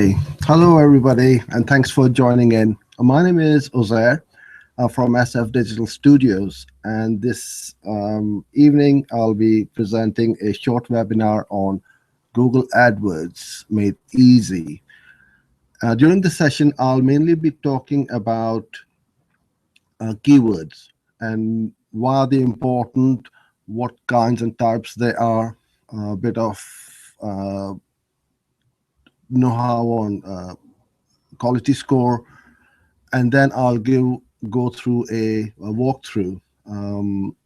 Hello, everybody, and thanks for joining in. My name is Uzair from SF Digital Studios, and this evening I'll be presenting a short webinar on Google AdWords made easy. During the session, I'll mainly be talking about keywords and why are they important, what kinds and types they are, a bit of uh, know-how on quality score, and then I'll go through a walkthrough in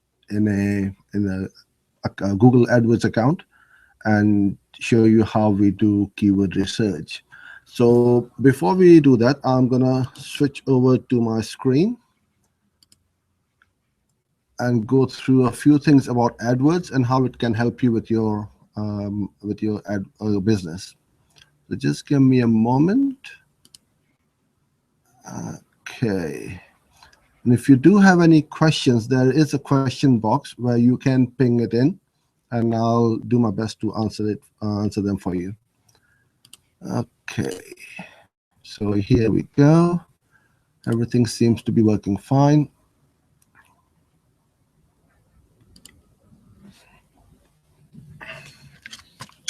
a Google AdWords account and show you how we do keyword research. So before we do that, I'm gonna switch over to my screen and go through a few things about AdWords and how it can help you with your business. So just give me a moment. Okay. And if you do have any questions, there is a question box where you can ping it in, and I'll do my best to answer them for you. Okay, so here we go. Everything seems to be working fine.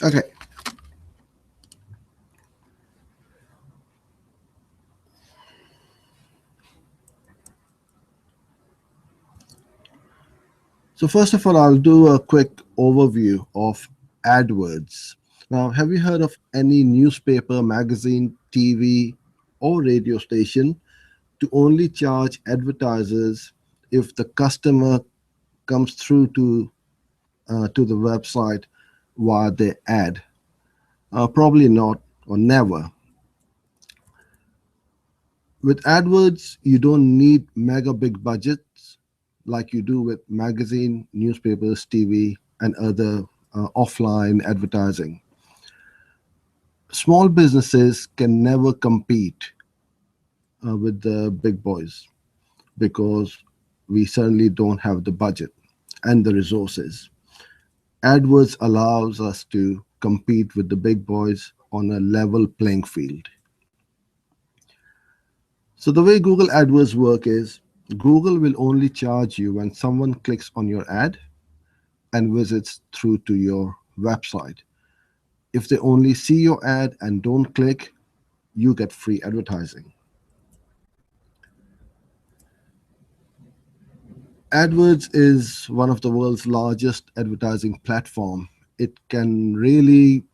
Okay. So first of all, I'll do a quick overview of AdWords. Now, have you heard of any newspaper, magazine, TV, or radio station to only charge advertisers if the customer comes through to the website via the ad? Probably not, or never. With AdWords, you don't need mega big budgets like you do with magazine, newspapers, TV, and other offline advertising. Small businesses can never compete with the big boys because we certainly don't have the budget and the resources. AdWords allows us to compete with the big boys on a level playing field. So the way Google AdWords work is Google will only charge you when someone clicks on your ad and visits through to your website. If they only see your ad and don't click, you get free advertising. AdWords is one of the world's largest advertising platform. It can really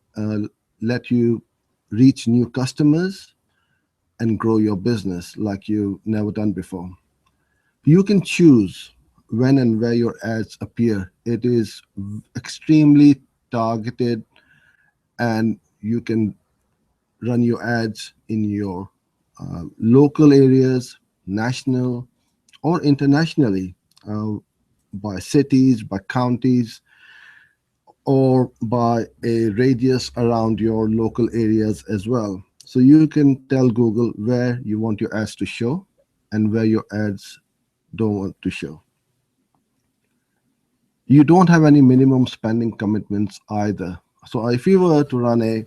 let you reach new customers and grow your business like you've never done before. You can choose when and where your ads appear. It is extremely targeted, and you can run your ads in your local areas, national or internationally, by cities, by counties, or by a radius around your local areas as well. So you can tell Google where you want your ads to show and where your ads don't want to show. You don't have any minimum spending commitments either. So if you were to run a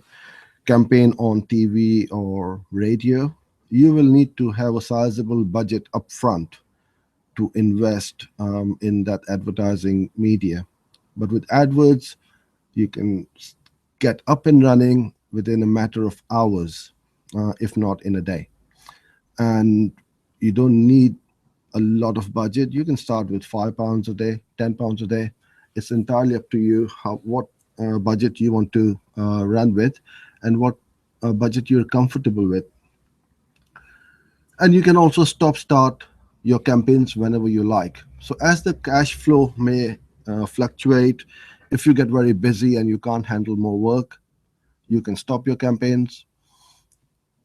campaign on TV or radio, you will need to have a sizable budget upfront to invest in that advertising media. But with AdWords, you can get up and running within a matter of hours, if not in a day. And you don't need a lot of budget. You can start with £5 a day, £10 a day. It's entirely up to you what budget you want to run with and what budget you're comfortable with. And you can also start your campaigns whenever you like. So as the cash flow may fluctuate, if you get very busy and you can't handle more work, you can stop your campaigns.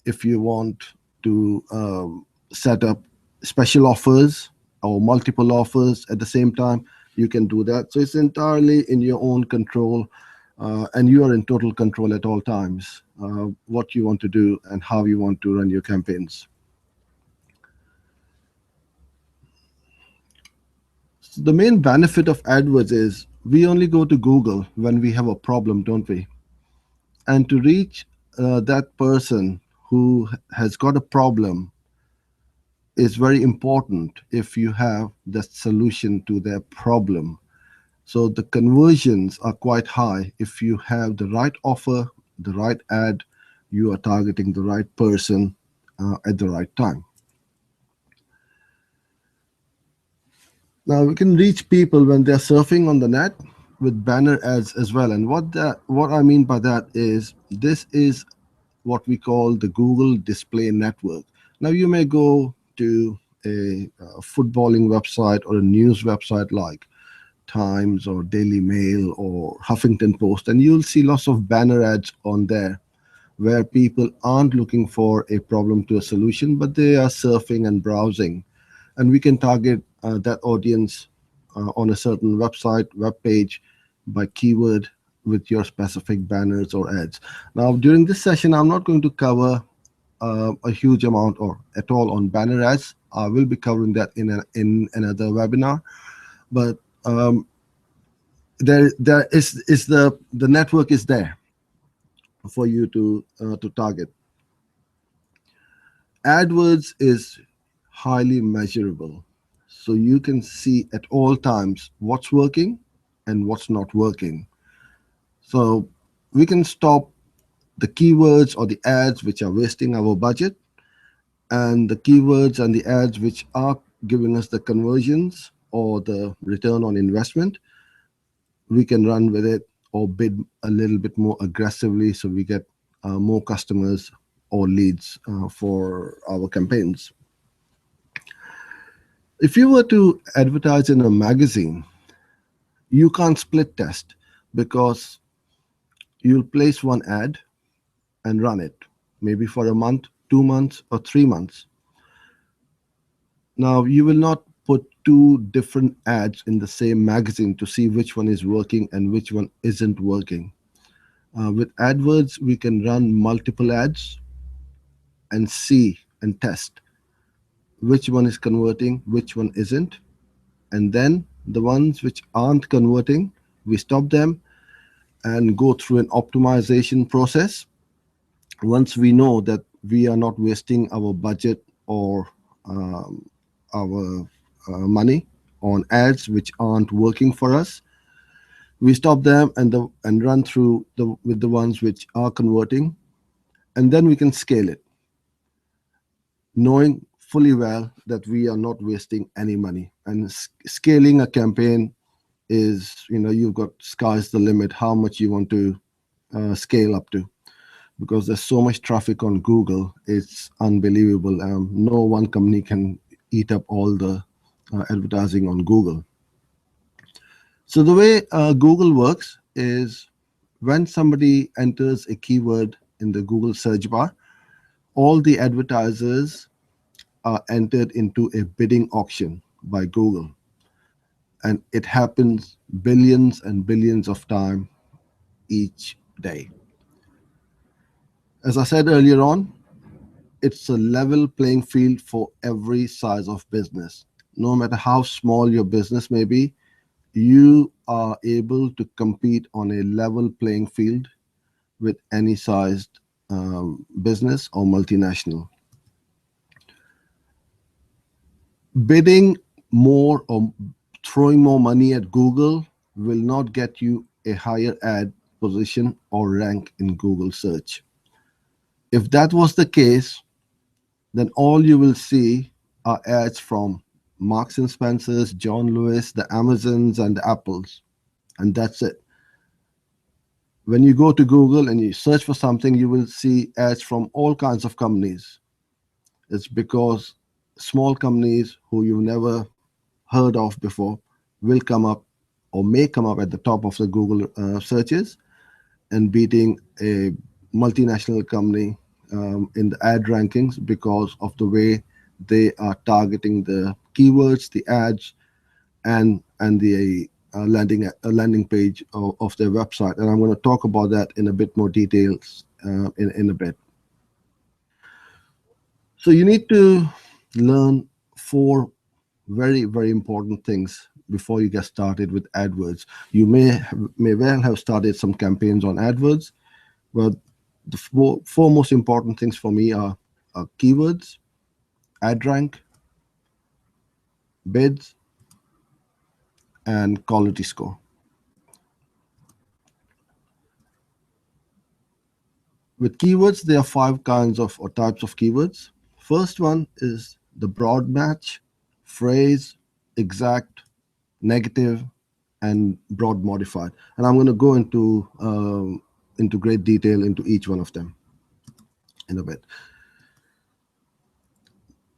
If you want to set up special offers or multiple offers at the same time, you can do that. So it's entirely in your own control, and you are in total control at all times, what you want to do and how you want to run your campaigns. So the main benefit of AdWords is we only go to Google when we have a problem, don't we? And to reach that person who has got a problem is very important if you have the solution to their problem. So the conversions are quite high if you have the right offer, the right ad, you are targeting the right person at the right time. Now we can reach people when they're surfing on the net with banner ads as well. And what I mean by that is this is what we call the Google Display Network. Now you may go to a footballing website or a news website like Times or Daily Mail or Huffington Post, and you'll see lots of banner ads on there where people aren't looking for a problem to a solution, but they are surfing and browsing. And we can target that audience on a certain website, web page by keyword with your specific banners or ads. Now, during this session, I'm not going to cover a huge amount or at all on banner ads. I will be covering that in another webinar. But there is the network is there for you to target. AdWords is highly measurable, so you can see at all times what's working and what's not working. So we can stop the keywords or the ads which are wasting our budget, and the keywords and the ads which are giving us the conversions or the return on investment. We can run with it or bid a little bit more aggressively so we get more customers or leads for our campaigns. If you were to advertise in a magazine, you can't split test because you'll place one ad and run it maybe for a month, 2 months, or 3 months. Now, you will not put two different ads in the same magazine to see which one is working and which one isn't working. With AdWords, we can run multiple ads and see and test which one is converting, which one isn't. And then the ones which aren't converting, we stop them and go through an optimization process. Once we know that we are not wasting our budget or our money on ads which aren't working for us, we stop them and run through with the ones which are converting, and then we can scale it, knowing fully well that we are not wasting any money. And scaling a campaign is, you've got sky's the limit how much you want to scale up to, because there's so much traffic on Google. It's unbelievable. No one company can eat up all the advertising on Google. So the way Google works is when somebody enters a keyword in the Google search bar, all the advertisers are entered into a bidding auction by Google. And it happens billions and billions of times each day. As I said earlier on, it's a level playing field for every size of business. No matter how small your business may be, you are able to compete on a level playing field with any sized business or multinational. Bidding more or throwing more money at Google will not get you a higher ad position or rank in Google search. If that was the case, then all you will see are ads from Marks and Spencers, John Lewis, the Amazons, and the Apples. And that's it. When you go to Google and you search for something, you will see ads from all kinds of companies. It's because small companies who you've never heard of before will come up or may come up at the top of the Google searches and beating a multinational company in the ad rankings because of the way they are targeting the keywords, the ads, and the landing page of their website. And I'm going to talk about that in a bit more details in a bit. So you need to learn four very, very important things before you get started with AdWords. You may well have started some campaigns on AdWords, but The four most important things for me are keywords, ad rank, bids, and quality score. With keywords, there are five kinds of or types of keywords. First one is the broad match, phrase, exact, negative, and broad modified. And I'm going to go into great detail into each one of them in a bit.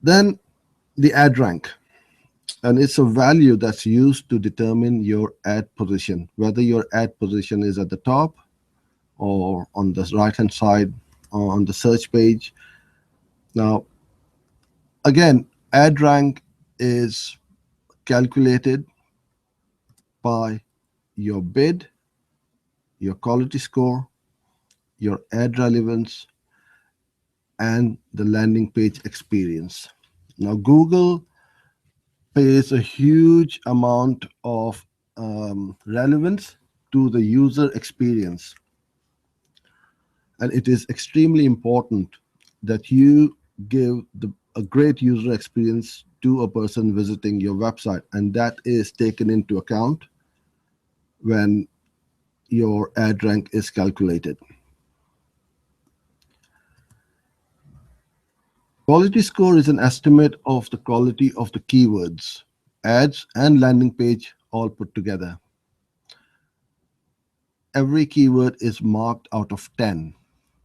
Then the ad rank, and it's a value that's used to determine your ad position, whether your ad position is at the top or on the right hand side or on the search page. Now, again, ad rank is calculated by your bid, your quality score, your ad relevance, and the landing page experience. Now, Google pays a huge amount of relevance to the user experience, and it is extremely important that you give a great user experience to a person visiting your website, and that is taken into account when your ad rank is calculated. Quality score is an estimate of the quality of the keywords, ads, and landing page all put together. Every keyword is marked out of 10,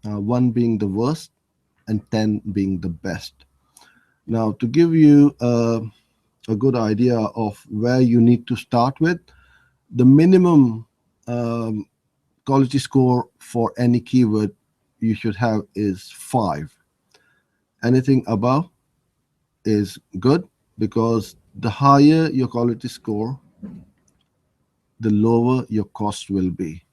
1 being the worst and 10 being the best. Now, to give you a good idea of where you need to start with, the minimum quality score for any keyword you should have is 5. Anything above is good, because the higher your quality score, the lower your cost will be.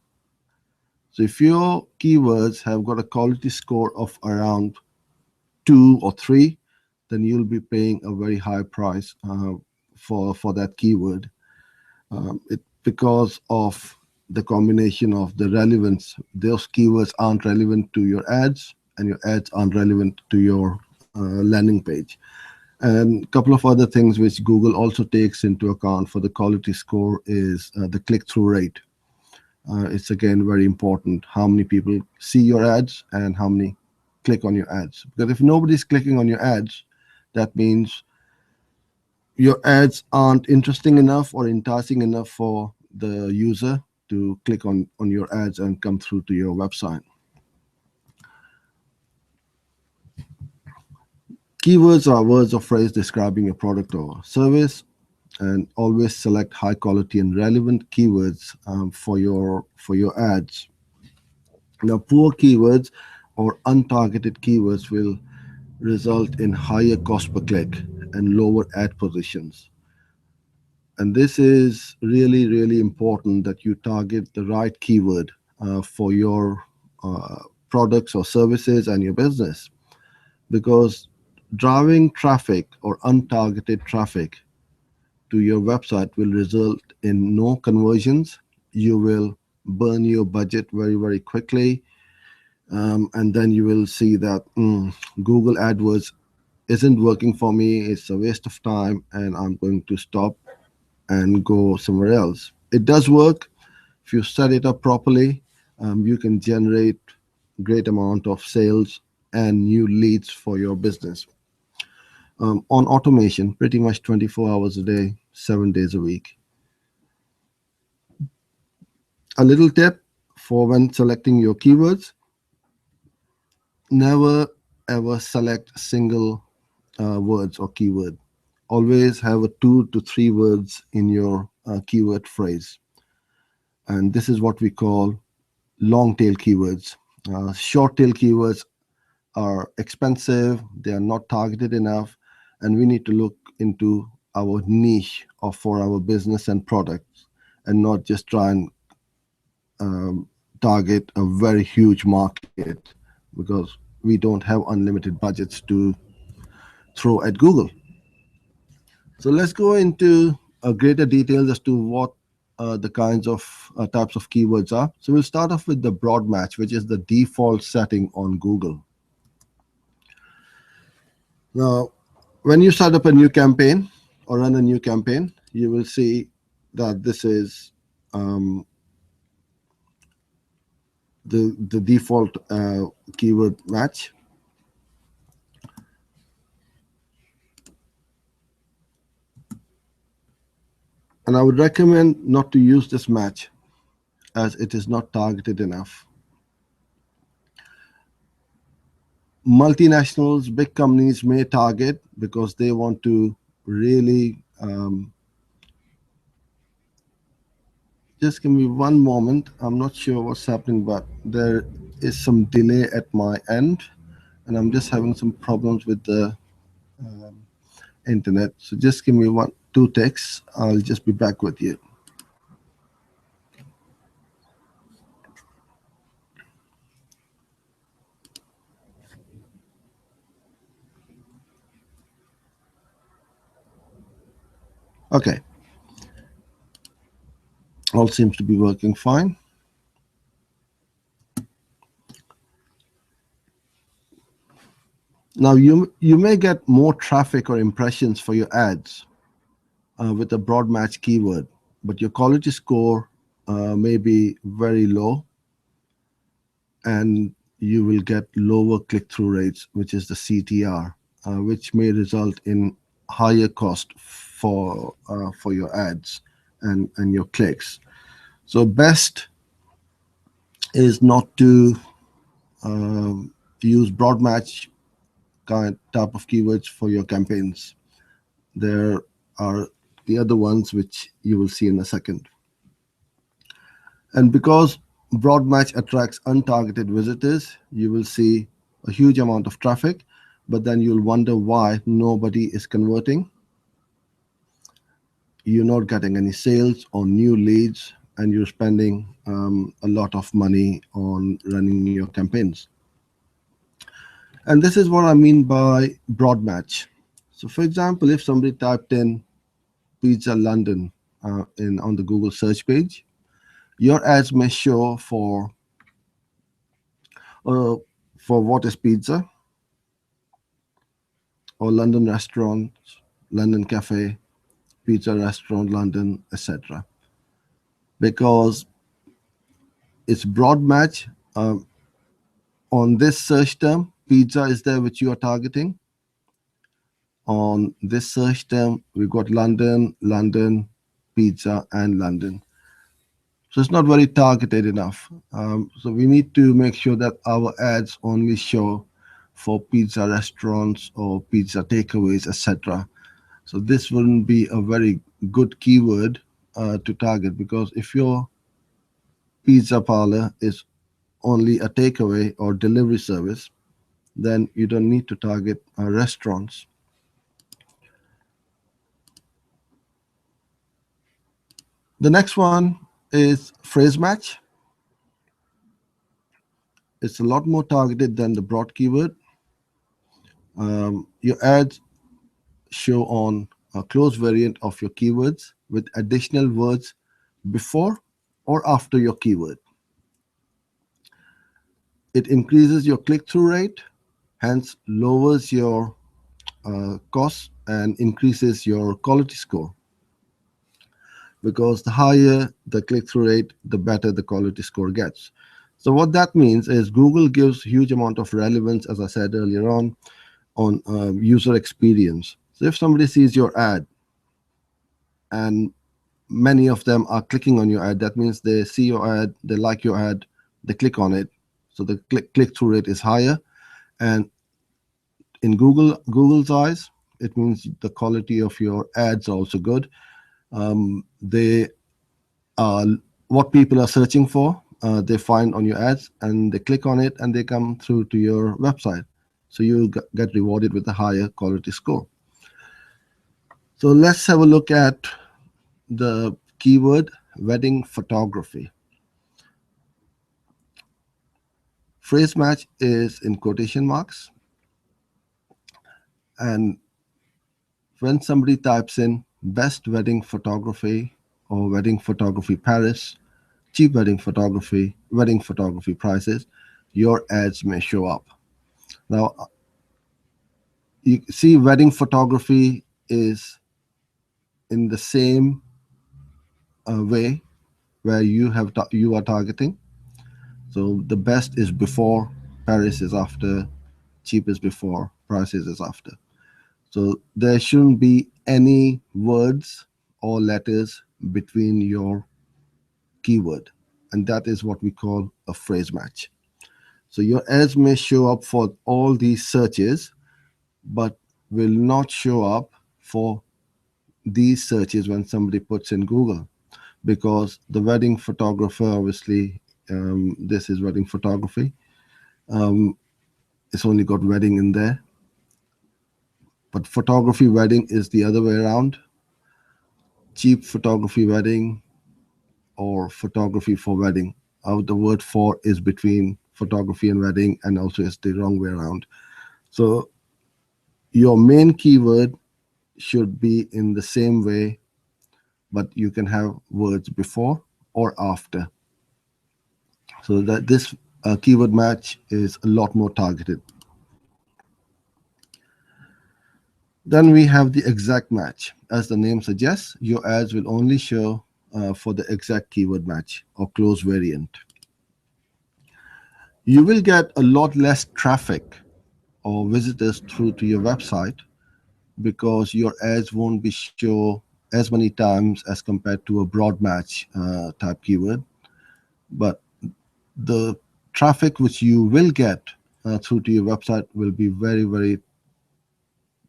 So if your keywords have got a quality score of around 2 or 3, then you'll be paying a very high price for that keyword. Because of the combination of the relevance, those keywords aren't relevant to your ads, and your ads aren't relevant to your landing page. And a couple of other things which Google also takes into account for the quality score is the click-through rate. It's again very important how many people see your ads and how many click on your ads. Because if nobody's clicking on your ads, that means your ads aren't interesting enough or enticing enough for the user to click on your ads and come through to your website. Keywords are words or phrase describing your product or service, and always select high quality and relevant keywords for your ads. Now, poor keywords or untargeted keywords will result in higher cost per click and lower ad positions. And this is really, really important that you target the right keyword for your products or services and your business, because driving traffic or untargeted traffic to your website will result in no conversions. You will burn your budget very, very quickly. And then you will see that Google AdWords isn't working for me. It's a waste of time, and I'm going to stop and go somewhere else. It does work. If you set it up properly, you can generate great amount of sales and new leads for your business. On automation, pretty much 24 hours a day, 7 days a week. A little tip for when selecting your keywords: never ever select single words or keyword. Always have a 2 to 3 words in your keyword phrase. And this is what we call long tail keywords. Short tail keywords are expensive, they are not targeted enough, and we need to look into our niche or for our business and products, and not just try and target a very huge market, because we don't have unlimited budgets to throw at Google. So let's go into a greater details as to what the kinds of types of keywords are. So we'll start off with the broad match, which is the default setting on Google. Now, when you start up a new campaign or run a new campaign, you will see that this is the default keyword match. And I would recommend not to use this match as it is not targeted enough. Multinationals, big companies may target because they want to really just give me one moment. I'm not sure what's happening, but there is some delay at my end, and I'm just having some problems with the internet. So just give me 2 ticks. I'll just be back with you. Okay, all seems to be working fine. Now you may get more traffic or impressions for your ads with a broad match keyword, but your quality score may be very low, and you will get lower click-through rates, which is the CTR, which may result in higher cost for your ads and your clicks. So best is not to use broad match type of keywords for your campaigns. There are the other ones which you will see in a second. And because broad match attracts untargeted visitors, you will see a huge amount of traffic, but then you'll wonder why nobody is converting. You're not getting any sales or new leads, and you're spending a lot of money on running your campaigns. And this is what I mean by broad match. So for example, if somebody typed in Pizza London on the Google search page, your ads may show uh, for what is pizza, or London restaurants, London cafe, pizza restaurant, London, etc. Because it's broad match. On this search term, pizza is there which you are targeting. On this search term, we've got London, London, pizza, and London. So it's not very targeted enough. So we need to make sure that our ads only show for pizza restaurants or pizza takeaways, etc. So this wouldn't be a very good keyword to target, because if your pizza parlor is only a takeaway or delivery service, then you don't need to target restaurants. The next one is phrase match. It's a lot more targeted than the broad keyword. Your ads show on a close variant of your keywords with additional words before or after your keyword. It increases your click-through rate, hence lowers your costs and increases your quality score. Because the higher the click-through rate, the better the quality score gets. So what that means is Google gives huge amount of relevance, as I said earlier on user experience. So if somebody sees your ad and many of them are clicking on your ad, that means they see your ad, they like your ad, they click on it. So the click-through rate is higher. And in Google's eyes, it means the quality of your ads are also good. They are what people are searching for. They find on your ads and they click on it and they come through to your website. So you get rewarded with a higher quality score. So let's have a look at the keyword wedding photography. Phrase match is in quotation marks. And when somebody types in best wedding photography or wedding photography Paris, cheap wedding photography prices, your ads may show up. Now, you see, wedding photography is in the same way where you are targeting. So the best is before, Paris is after, cheap is before, prices is after. So there shouldn't be any words or letters between your keyword, and that is what we call a phrase match. So your ads may show up for all these searches, but will not show up for these searches when somebody puts in Google, because the wedding photographer, obviously, this is wedding photography. Um, it's only got wedding in there, but photography wedding is the other way around. Cheap photography wedding or photography for wedding. The word for is between photography and wedding, and also it's the wrong way around. So your main keyword should be in the same way, but you can have words before or after, so that this keyword match is a lot more targeted. Then we have the exact match. As the name suggests, your ads will only show for the exact keyword match or close variant. You will get a lot less traffic or visitors through to your website because your ads won't be shown as many times as compared to a broad match type keyword. But the traffic which you will get through to your website will be very, very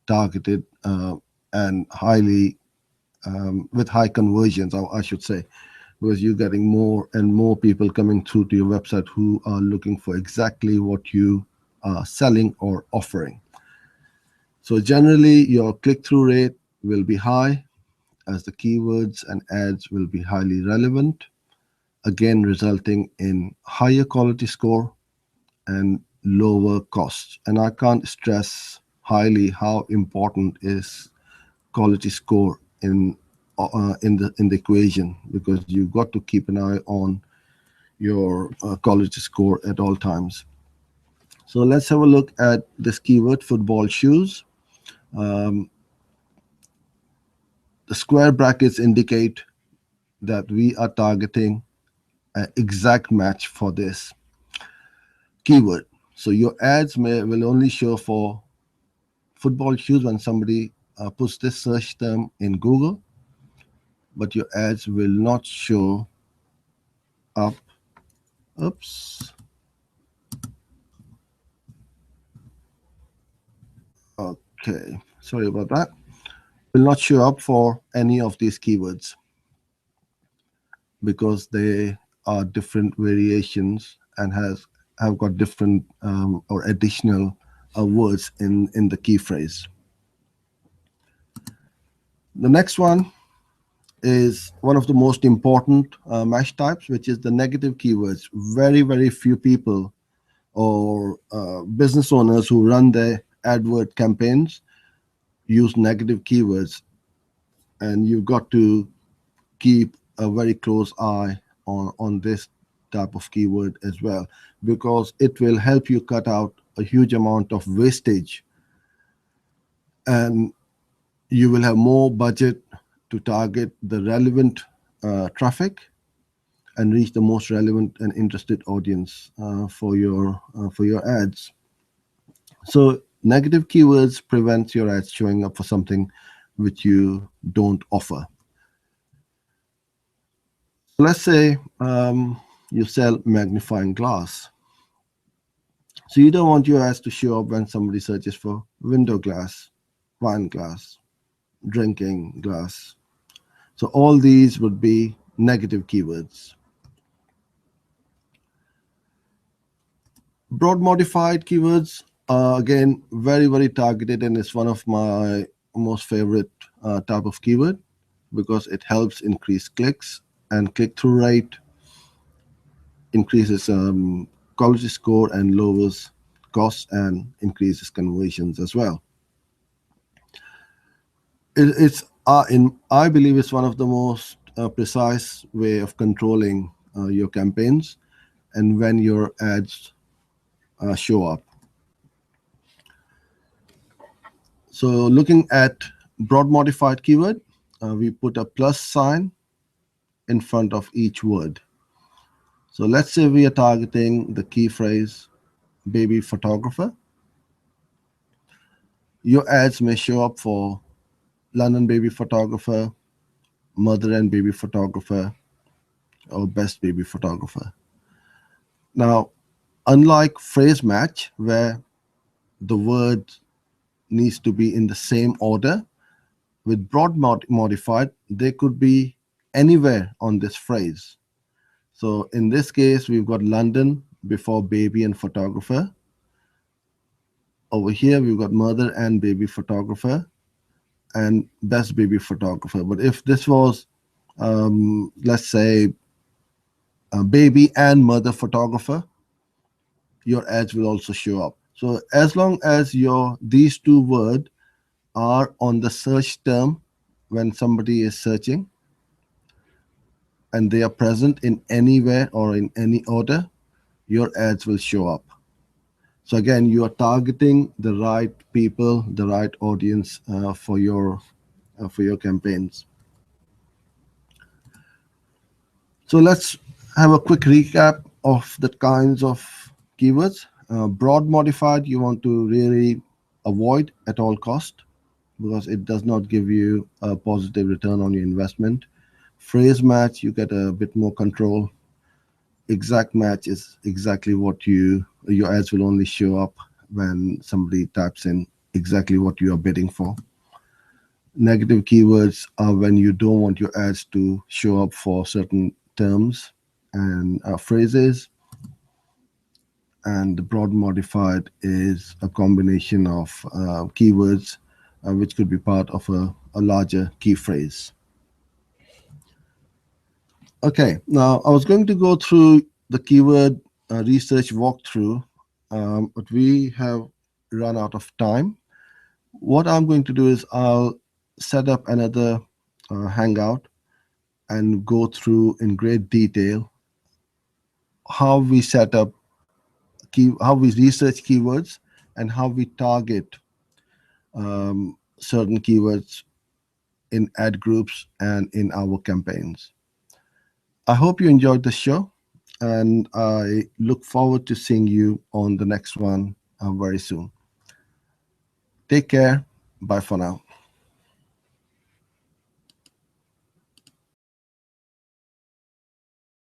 targeted and highly with high conversions, I should say, because you're getting more and more people coming through to your website who are looking for exactly what you are selling or offering. So generally, your click-through rate will be high as the keywords and ads will be highly relevant, again resulting in higher quality score and lower costs. And I can't stress highly how important is quality score in the equation, because you've got to keep an eye on your quality score at all times. So let's have a look at this keyword, football shoes. Um, the square brackets indicate that we are targeting an exact match for this keyword. So your ads will only show for football shoes when somebody puts this search term in Google, but your ads will not show up. Oops. Okay, sorry about that. Will not show up for any of these keywords because they are different variations and have got different or additional words in the key phrase. The next one is one of the most important match types, which is the negative keywords. Very, very few people or business owners who run their AdWord campaigns use negative keywords, and you've got to keep a very close eye on this type of keyword as well, because it will help you cut out a huge amount of wastage, and you will have more budget to target the relevant traffic and reach the most relevant and interested audience for your ads. So negative keywords prevents your ads showing up for something which you don't offer. Let's say you sell magnifying glass. So you don't want your ads to show up when somebody searches for window glass, wine glass, drinking glass. So all these would be negative keywords. Broad modified keywords are again very, very targeted, and it's one of my most favorite type of keyword because it helps increase clicks and click-through rate, increases quality score and lowers costs and increases conversions as well. It's I believe it's one of the most a precise way of controlling your campaigns and when your ads show up. So looking at broad modified keyword, we put a plus sign in front of each word. So let's say we are targeting the key phrase baby photographer. Your ads may show up for London baby photographer, mother and baby photographer, or best baby photographer. Now, unlike phrase match, where the word needs to be in the same order, with broad modified, they could be anywhere on this phrase. So in this case, we've got London before baby and photographer. Over here, we've got mother and baby photographer and best baby photographer. But if this was, let's say, a baby and mother photographer, your ads will also show up. So as long as these two words are on the search term when somebody is searching and they are present in anywhere or in any order, your ads will show up. So again, you are targeting the right people, the right audience for your campaigns. So let's have a quick recap of the kinds of keywords. Broad modified, you want to really avoid at all cost because it does not give you a positive return on your investment. Phrase match, you get a bit more control. Exact match is exactly what your ads will only show up when somebody types in exactly what you are bidding for. Negative keywords are when you don't want your ads to show up for certain terms and phrases. And the broad modified is a combination of keywords which could be part of a larger key phrase. Okay, now I was going to go through the keyword research walkthrough, but we have run out of time. What I'm going to do is I'll set up another hangout and go through in great detail how we set up how we research keywords and how we target certain keywords in ad groups and in our campaigns. I hope you enjoyed the show, and I look forward to seeing you on the next one very soon. Take care. Bye for now.